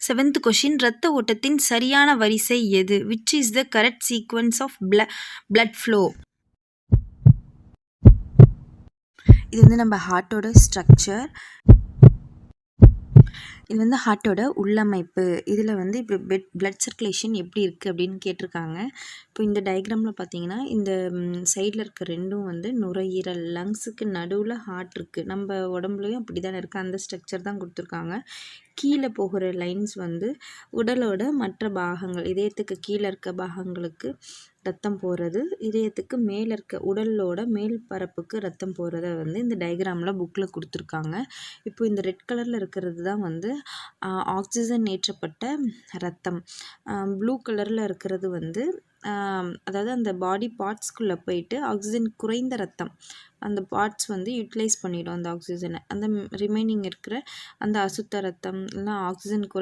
Seventh question, இரத்த ஓட்டத்தின் சரியான வரிசை எது? Which is the correct sequence of blood flow? இது வந்து நம்ம ஹார்ட்டோட ஸ்ட்ரக்சர். இது வந்து ஹார்ட்டோட உள்ளமைப்பு. இதில் வந்து இப்போ பிளட் சர்க்குலேஷன் எப்படி இருக்குது அப்படின்னு கேட்டிருக்காங்க. இப்போ இந்த டயக்ராமில் பார்த்தீங்கன்னா இந்த சைடில் இருக்க ரெண்டும் வந்து நுரையீரல், லங்ஸுக்கு நடுவில் ஹார்ட் இருக்குது. நம்ம உடம்புலையும் அப்படி தானே இருக்குது, அந்த ஸ்ட்ரக்சர் தான் கொடுத்துருக்காங்க. கீழே போகிற லைன்ஸ் வந்து உடலோட மற்ற பாகங்கள், இதயத்துக்கு கீழே இருக்க பாகங்களுக்கு ரத்தம் போகிறது, இதயத்துக்கு மேலே இருக்க உடலோட மேல் பரப்புக்கு ரத்தம் போகிறத வந்து இந்த டயக்ராமில் புக்கில் கொடுத்துருக்காங்க. இப்போ இந்த ரெட் கலரில் இருக்கிறது தான் வந்து ஆக்சிஜன் ஏற்றப்பட்ட ரத்தம். ப்ளூ கலரில் இருக்கிறது வந்து அதாவது அந்த பாடி பார்ட்ஸ்குள்ளே போயிட்டு ஆக்சிஜன் குறைந்த ரத்தம், அந்த பார்ட்ஸ் வந்து யூட்டிலைஸ் பண்ணிடும் அந்த ஆக்சிஜனை. அந்த ரிமைனிங் இருக்கிற அந்த அசுத்த ரத்தம் இல்லைனா ஆக்சிஜன்